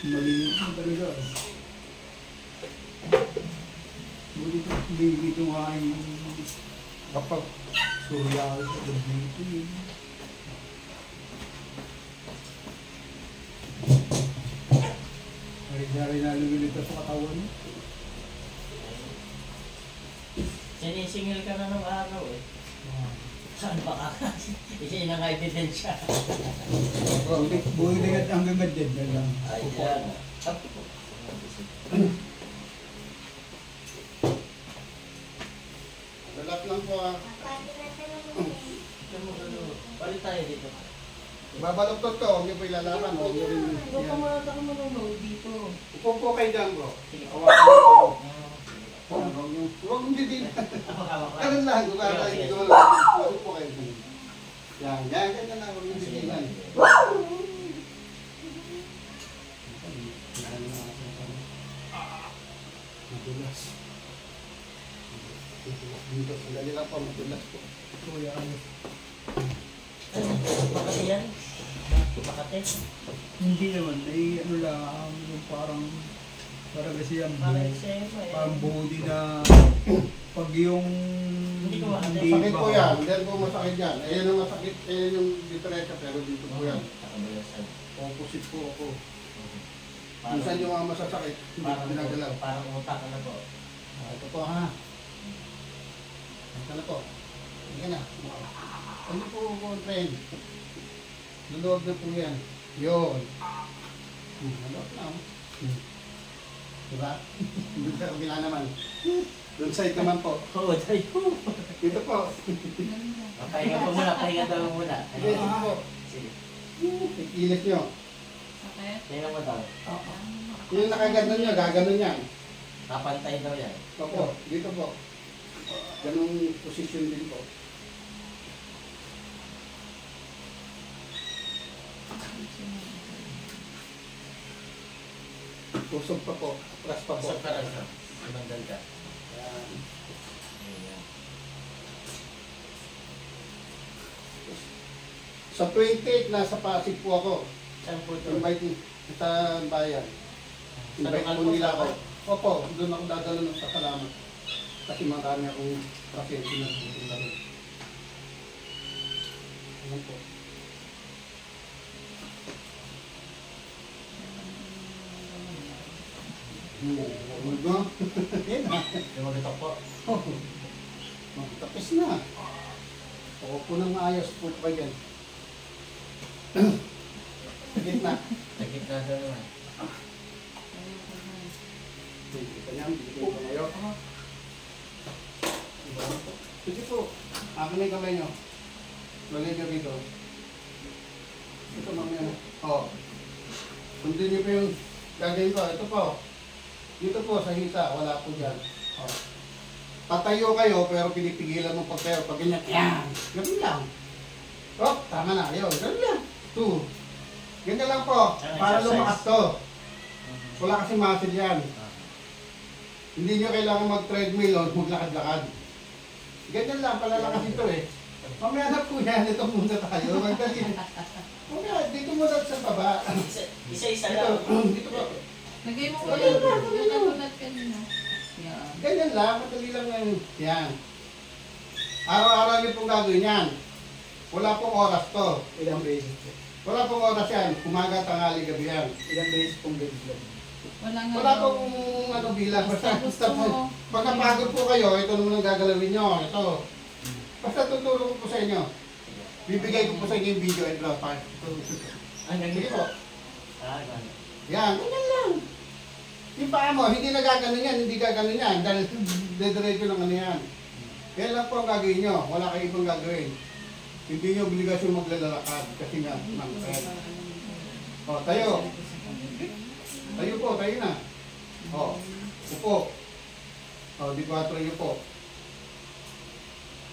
Malinis na talaga. Bulit ang hindi ito nga yung kapag suryal sa dito yun. Hari-hari na lumilita sa katawan. Sinisingil ka na ng araw eh. Saan ba ka? Isa yun ang ebidensya. Buhay ang gagad din na lang. Ay, yan. Lalat lang po ah. Balik tayo dito. Babaloktot ko, huwag niyo po ilalaman. Huwag niyo rin. Doon ka muna tayo manunod dito. Upo po kayo dyan bro. Sige. Hawakan niyo po. Huwag niyo din. Ganun lang. Huwag po kayo dyan. Yan, ganyan lang. Huwag niyo din. Madulas. Dito, sandali lang po, madulas po. Kuya, ano? Makati yan? Makati? Hindi naman, ay ano lang, yung parang kasi yung parang body na pag yung Hindi ko makati. Sakit po yan, hindi po masakit yan. Ayan ang masakit, ayan yung ditorecha, pero dito po yan. Opposite po ako. Minsan yung mga masasakit, hindi ko pinagalaw. Parang utak na po. Ito po ha. Ito na po. Hindi na. Ano po ang trend? Luluwag na po yan. Yun. Luluwag na. Diba? Doon sa kabila naman. Doon side naman po. Oo, tayo. Dito po. Pahinga po muna, pahinga daw muna. Dito po. Sige. Ikilit nyo. Tingnan mo daw. Yung nakaganon nyo, gaganon yan. Kapantay daw yan. Opo, dito po. Ganong position din po. Pusog pa po. Pras pa po. Pasok ka lang sa ibanggal ka. Yan. Ayan. Sa 28, nasa Pasig po ako. Saan po ito? Invite sa bayan. Invite po nila ako. Opo, doon ako dadala ng sa salamat. Kasi marami akong presensya na pupunta rin. Ayan po. Huwag mo. Yan na. Lumagito po. Tapos na. Ako po nang maayos po pa yan. Sagit na. Nagkit na daw naman. Ito niya, bigyan ko ngayon. Sige po. Akin na yung kamay nyo. Lagay ka dito. Ito mamaya. Oo. Sundin niyo po yung gagawin ko. Ito po. Dito po sa hita. Wala po dyan. Oo. Tatayo kayo pero pinipigilan mo pag pero pag ganyan. Yan. Ganun lang. Oh, tama na. Ayun. Ganun lang. 2. Ganyan lang po. Para lumakas to. Wala kasi muscle yan. Hindi nyo kailangan mag-treadmill o maglakad-lakad. Ganyan lang, palalakas ito eh. Mamaya na po yan, ito muna tayo. Magdali. Mamaya, dito muna sa baba. Isa-isa lang. Dito po. Lagay mo ko yung katulad kanina. Yan. Ganyan lang, madali lang na yun. Yan. Araw-araw nyo pong gagawin yan. Wala pong oras to. Ilang beses po. Wala pong oras yan. Umaga, tanghali, gabi yan. Ilang beses pong ganito. Wala pong ano bilang. Basta po. Pag napagod po kayo, ito naman ang gagalawin nyo. Ito. Basta tutulong ko po sa inyo. Bibigay ko po sa inyo yung video and draw part. Sige po. Yan. Ganyan lang. Yung paa mo, hindi na gaganon yan. Hindi gaganon yan. Dahil dediretso lang ano yan. Yan lang po ang gagawin nyo. Wala kayong ibang gagawin. Hindi nyo obligasyon maglalakad. Kasi nga, mang-pred. O, tayo. Tayo po, tayo na. O, upo. O, di 4 nyo po.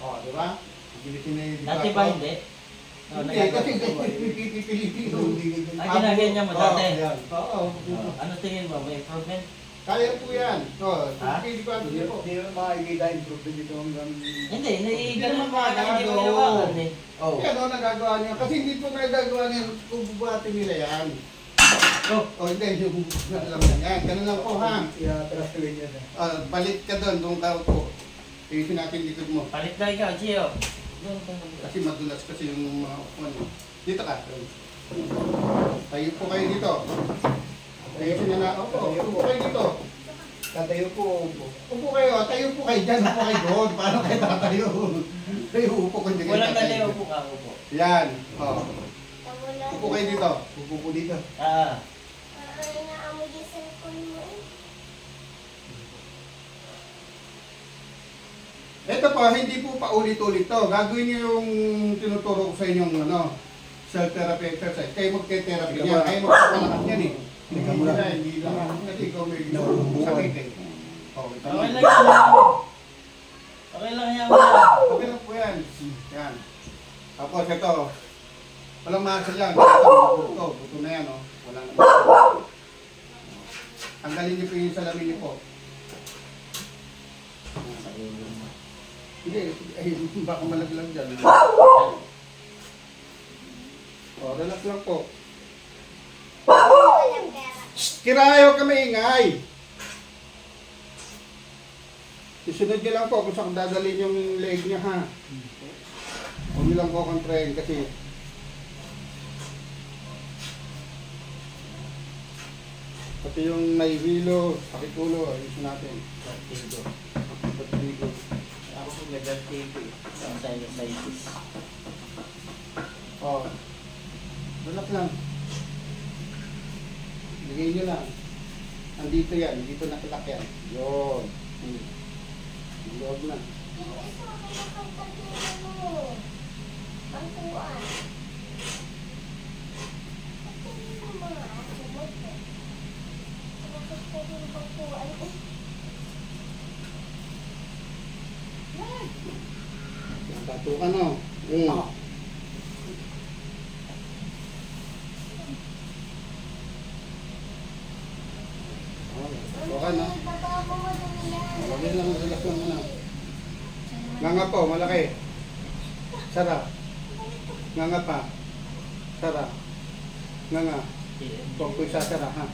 O, di ba? Pilitin na yung di 4. Dati ba hindi? Hindi, kasi pipipilitin. Ay, ginaganyan mo dati? Oo. Ano tingin mo? May improvement? Kaya po yan. O, Ha? di 4 nyo po. Hindi naman makikita improvement dito hanggang... Hindi, Hindi ganun naman pa lang, hindi mo magagawa. ginawakan eh. Yan o, nagagawa niya. Kasi hindi po nagagawa niya kung bubuhatin nila yan. O hindi, yung alam na yan. Ganun lang po ha. I-atras ka ganyan. Balik ka doon ka po. Ayusin natin likod mo. Palit na ikaw, Gio. Doon ka na. Kasi madulas kasi yung mga ano. Dito ka. Tayo po kayo dito. Ayusin na na. Opo, upo kayo dito. Tatayo po. Upo kayo. Tayo po kayo dyan. Upo kayo doon. Paano kayo tatayo? Tayo upo ko dyan. Walang dali, upo ka, upo. Yan. O. Upo kayo dito. Upo po dito. Ah. Ito po, hindi po paulit-ulit to. Gagawin niyo yung tinuturo ko sa inyong self-therapy exercise. Kayo magte-therapy niya. Kayo magpapalakas niyan eh. Hindi lang. Kasi ikaw may sakit eh. Okay lang yan. Okay lang yan. Okay lang po yan. Yan. Tapos ito. Walang muscle yan. Buto na yan. Wala na. Tanggalin niyo po yung salamin niyo po. Hindi, baka malaglag dyan. Relax lang po. Kirayo ka maingay. Isunod niyo lang po kung saan dadalhin yung leg niya ha. Huwag niyo lang po kontrahin kasi pati yung naihilo, sakit ulo, ayusin natin. Patigo. Ako po nag-TV. Sa sinusitis. Relax lang. Bigay nyo lang. Andito yan, dito nakilak yan. Yun. Loob na. Tato ka no? Okay na. Malaki lang, relax lang muna. Nganga po, malaki. Sara. Nganga pa. Sara. Nganga. Huwag ko isasara ha.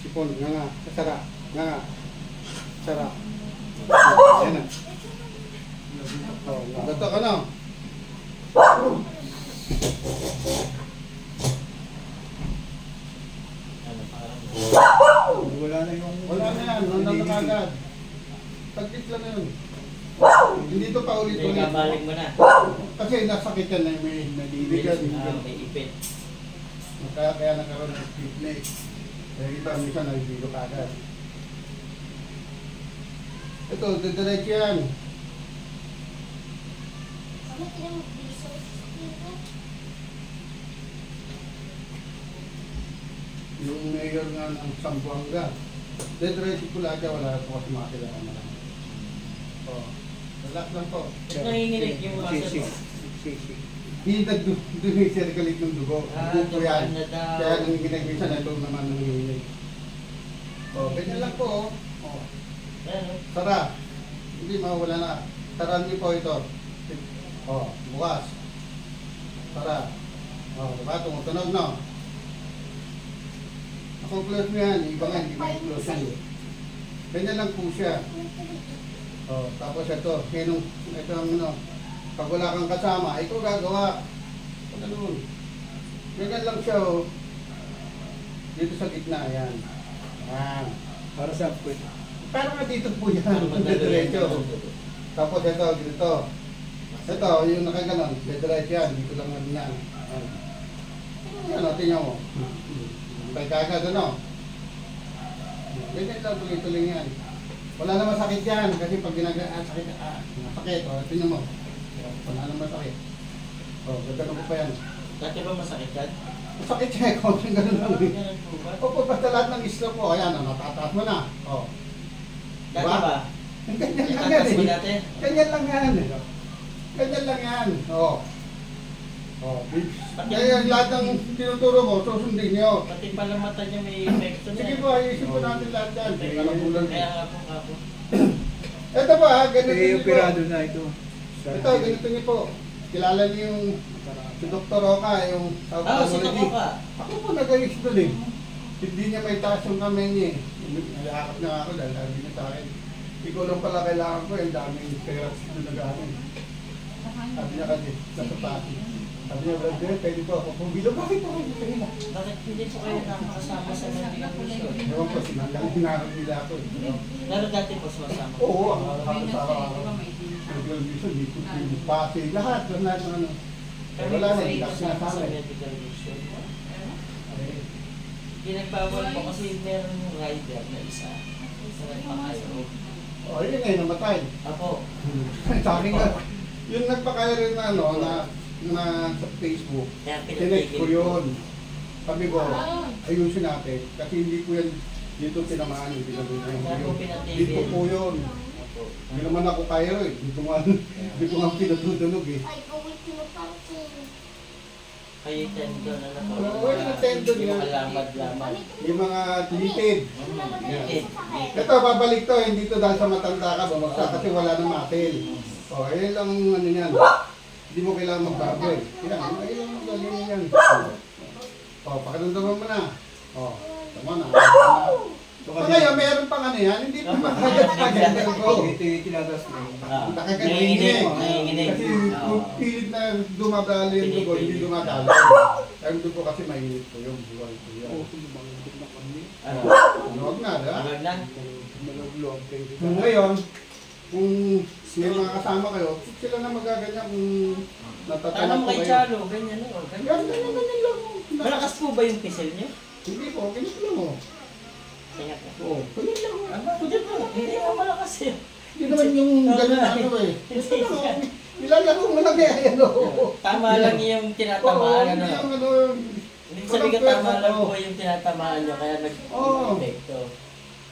Sipon, nganga. Sara. Nganga. Sara. Yan na. Nagato ka na. Wala na yung... Wala na yan, nandang na agad. Tagkit lang yun. Hindi ito pa Hindi ulit-ulit. ka balik mo na. Kasi nasakit yan na may naliligan. May ipit. Kaya nagkaroon ng stiffness. Kaya kita minsan naliligo ka agad. Ito, didiretso yan. Yung mayor nga ng Sambuanga. Didiretso ko lahat yan, wala po kasi makakilala mo lang. Relax lang po. Ito nanginginig yung muscle mo. Hindi nag-circulate ng dugo. Buko yan. Kaya nanginginig minsan, ito naman nanginginig. Ganyan lang po. Tara. Hindi mawala na. Taran niyo po ito. Bukas. Tara. Diba? Tumutunog, no? Ako close mo yan. Iba nga, hindi may close yan. Ganyan lang po siya. Tapos ito. Ito ang ano. Pag wala kang kasama, ito gagawa. Ganun. Ganyan lang siya, dito sa gitna, yan. Para sa po. Pero nga dito po yan, diretso. Tapos ito, dito. Ito, yung nakaganon, diretso yan, dito lang naman yan. Ano, tingnan mo. May kagad, ano? Ganyan lang, tuloy-tuloy yan. Wala naman sakit yan, kasi pag sakit, sakit, tingnan mo. Wala naman sakit. Ganda ko pa yan. Dati ba masakit yan? Masakit siya, konting ganun lang. Ganun po ba? Opo, basta lahat ng isla po, ayan, natataas mo na. Dati ba? Ganyan lang yan Itatas mo eh. dati? Ganyan lang yan. Ganyan lang yan. Kaya lahat ng tinuturo mo, susundin nyo. Pati pala mata niya may infection Sige yan. po, ayusin po natin lahat yan. Kaya nga po, kapo. Ito ba, ganito Ito niyo yung po. pirado na ito. Ito, ganito niyo po. Kilala niyo yung Si Dr. Oka, yung Si Toko ka. Ako po nag-ayos doon eh. Hindi niya may taas yung kamay niya eh. Nalakap na ako dahil sabi niya sa akin, ikaw lang pala kailangan ko, yung daming kailangan na nag-amin. Sabi niya kasi, nasa pati. Sabi niya, brother, pwede po ako pumilo. Bakit ako hindi kayo na? Bakit hindi po kayo nakakasama sa medical mission? Ewan ko, hinarap nila ako eh. Pero dati po sumasama. Oo, halos araw-araw. Medical mission, dito, pati, lahat ng ano. Pero Wala na, hindi hindi po kasi kasama sa nasama eh. medical mission. Pinagbawal po kasi meron yung rider na isa. Sa nagpakayo. O, yun ngayon, namatay. Ako. Sabi nga, yung nagpakairo na ano, na sa Facebook, Kaya tinext ko pinatigil yun. Sabi ko, ayusin natin. Kasi hindi po yan dito tinamaan yung pinagawin Kaya po ko. pinatigil. Dito po yun. Ako. Hindi naman ako kairo eh. Dito nga pinatutunog eh. Kayo tendo na na po. Oo, yung tendo niya. Yung alamad-lamad. Yung mga litid. Yan. Eh, Ito, babalik to. Hindi to dahil sa matanda ka, bumagsak kasi wala nang matil. O, ayun lang ano yan. Hindi mo kailangan magbago eh. Yan, ayun lang gagawin yan. O, pakiramdaman mo na. O, tama na. So, ngayon, meron pang ano yan, hindi pa makagat-kagat ko. Ito yung tinatas na yun. Nanginginig. Nanginginig. Kasi kung pilit na dumadali yung dugo, hindi dumadali. Ang dugo kasi mainit po yung buwan po yan. Ano? Huwag na, ha? Agad na? Ngayon, kung may mga kasama kayo, sila na magaganyan kung natatanong Tanong ko kay kayo. Chalo, ganyan o. Ganyan lang. Malakas po ba yung pisil niyo? Hindi po, ganyan lang mo. Kaya po. Oo, ganyan lang. Hindi po. Hindi mo malakas yun. Hindi naman yung ganyan ano eh. Ito lang, oh. Nilalaro mo lang kaya yan o. Tama lang yung tinatamaan. Hindi Ano? yung ano. Hindi sabi ko tama lang po yung tinatamaan niyo. Kaya nag-epekto.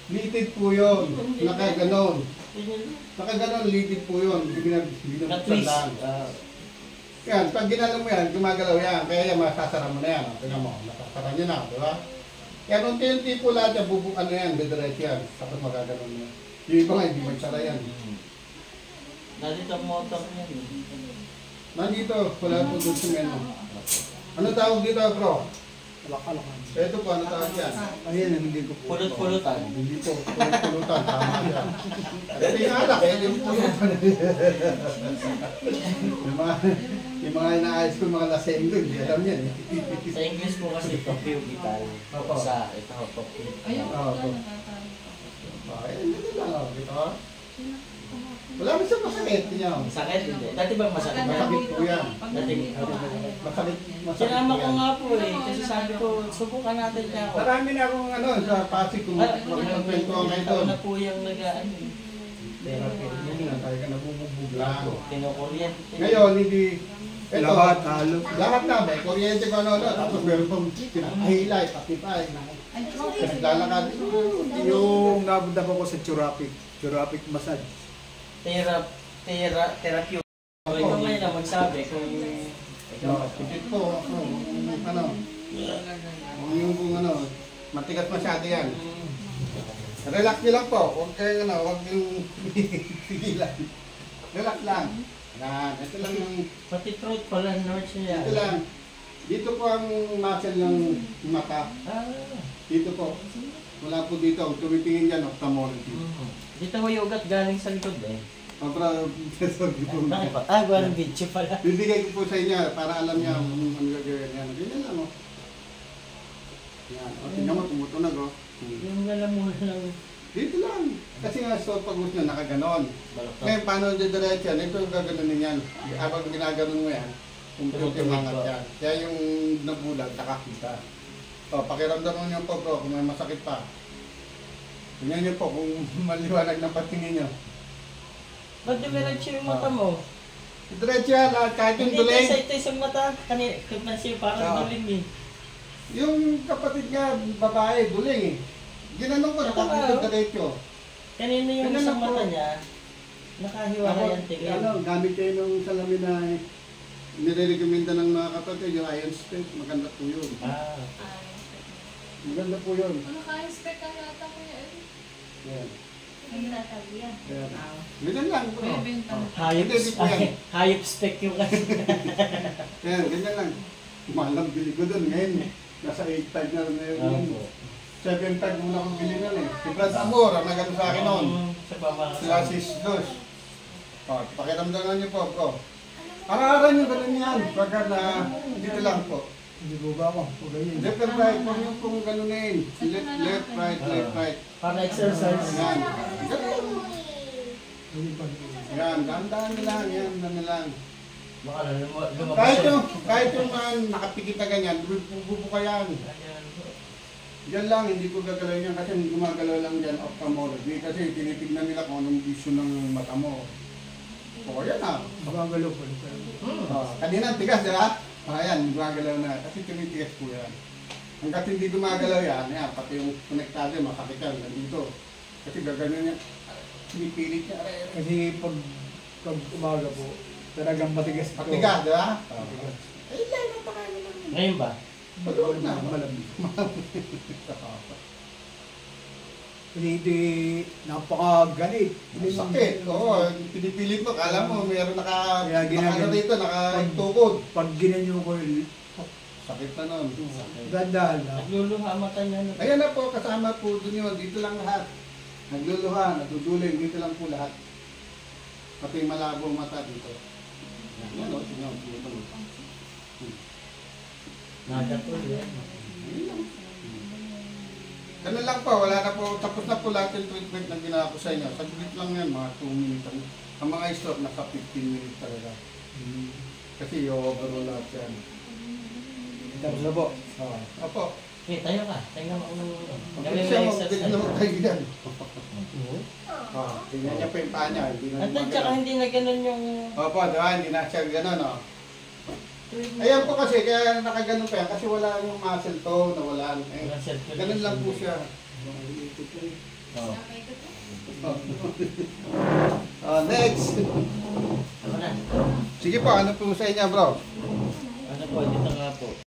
Litid po yun. Nakaganon. Nakaganon, litid po yun. Hindi Na-twist. na yan, pag ginalaw mo yan, gumagalaw yan. Kaya yan, masasara mo na yan. Tingnan mo, nasasara nyo na, di ba? Yan, unti-unti po lahat yan, ano yan, didiretso yan. Tapos magaganon mo yan. Yung iba nga, hindi magsara yan. Nandito ang motor niyan. Nandito, wala po doon sa menu. Ano tawag dito, bro? Ito po, ano tawag yan? Ayan, hindi ko po. Pulot-pulutan. Hindi po, pulutan, tama yan. Ito yung alak, yung pulutan. yung mga inaayos ko, mga laseng doon, hindi alam yan. Sa English po kasi ito, pubital. Opo. Sa ito, pubital. Ayun, Oo, po. Ayun, dito lang, oh, dito. Wala mo siyang masakit, niya. Masakit hindi. Dati ba masakit ba? Masakit po yan. Dati. Masakit Sinama ko yan. nga po eh. Kasi sabi ko, subukan natin niya ako. Marami na akong ano, sa Pasig kung magpapwentuhan kayo doon. na po yung nag-ano. Therapy. Yun nga, tayo ka nabubugbog lang. Kinukuryente. Ngayon, hindi, ito, Lahat, halos. lahat na, may kuryente ko ano, tapos meron pang pinahilay, patipay, naglalakad. Yung napunta ko sa Churapic massage. Therapy. Ikaw ngayon na magsabi kung Pikit po, ano, yung ano, matigas masyado yan. Relax nyo lang po, huwag kayo ano, huwag yung pigilan. Relax lang. Yan, ito lang yung, pati throat pala nurse niya. ito lang. Dito po ang muscle ng mata. Dito po. Wala po dito. Ang tumitingin dyan, ophthalmology. Dito ko yung ugat galing sa likod eh. Para, sorry po. Bakit pa? Ah, walang video pala. Bibigay ko po sa inyo para alam niya kung ano gagawin yan. Ganyan lang, oh. Yan. O, tingnan mo, tumutunog, oh. Yung lalamunan lang. Dito lang. Kasi nga, so pag gusto nyo, nakaganon. Balaktot. Ngayon, paano didiretso yan? Ito yung gaganunin yan. Habang ginaganon mo yan, umangat yan. Kaya yung nabulag, nakakita. O, pakiramdam mo nyo po, bro, kung may masakit pa. Tingnan nyo po kung maliwanag ng patingin nyo. Ba't dumiretso yung mata mo? Diretso yan, kahit yung Hindi duling. tayo yung mata. Kanina siya parang duling eh. Yung kapatid nga, babae, duling eh. Ginanong ko, nakakita diretso. Kanina yung Ganun isang ako. mata niya, nakahiwalay ang tingin. Ano, gamit kayo ng salamin na nire-recommenda ng mga kapatid, yung iron space, maganda po yun. Ah. Maganda po yun. Ano ka-inspect ang yata ko yan? Yan. Ganyan lang bro. Bebenta. Hayop, Hindi po yan. hayop steak yung kasi. Yan, ganyan lang. Mahal lang bili ko doon. Ngayon, nasa 8.5 na rin na yun. 7.5 muna akong bili nun eh. Si Brad Amor, ang nagano sa akin noon. Sa pamakasan. Sila sis dos. Pakiramdaman niyo po, bro. Araw-araw niyo ganun yan. Pagka na dito lang po. Hindi po ba ako? O ganyan. Left and right po yung kung ganunin. Left, right, left, right. Para exercise. Yan. Hindi pa. Yan, dahan-dahan na lang. Yan, dahan na lang. Baka na lumabas Kahit yung mga nakapikit na ganyan, bubuka yan. Diyan lang, hindi ko gagalaw yan kasi gumagalaw lang dyan ophthalmology kasi tinitignan nila kung anong issue ng mata mo. O yan ah. Magagalaw po. Kanina tigas, di ba? Ayan, gumagalaw na kasi tumitigas po yan. Hanggat hindi gumagalaw yan, pati yung konektado, masakit yan, nandito. Kasi gagano niya, pinipilit niya. Kasi pag umaga po, talagang matigas ito. Matigas, di ba? Matigas. Ay, lang, napakaano lang. Ngayon ba? Maluwag na. Malamig. Kasi ito napakaganit. Sakit, oo. Pinipilit mo, kala mo mayroon Kaya naka dito, nakatukod. Pag ginanyo ko, Sakit na nun. ganda lang. Nagluluha mata niya. Ayan na po, kasama po dun yun. Dito lang lahat. Nagluluha, natuduling, dito lang po lahat. Pati malabong mata dito. Yan o, tingnan mo. Nakatuloy. Ganun lang po, wala na po. Tapos na po lahat yung treatment na ginawa ko sa inyo. Saglit lang yan, mga 2 minutes. Ang mga stroke, nasa 15 minutes talaga. Kasi overall lahat yan. Tapos na po. Opo. Okay, tayo ka. Tingnan mo kung gawin Siya mo mo, exercise. pwede naman tayo yan. Tingnan niya po yung paa niya. Hindi na At tsaka hindi na ganun yung... Opo, diba? Hindi na siya ganun, o. Ayan po kasi, kaya nakaganon pa yan. Kasi wala yung muscle to, nawalan. Ganun lang po siya. Next! Ano na? Sige po, ano po sa inyo, bro? Ano po, dito nga po.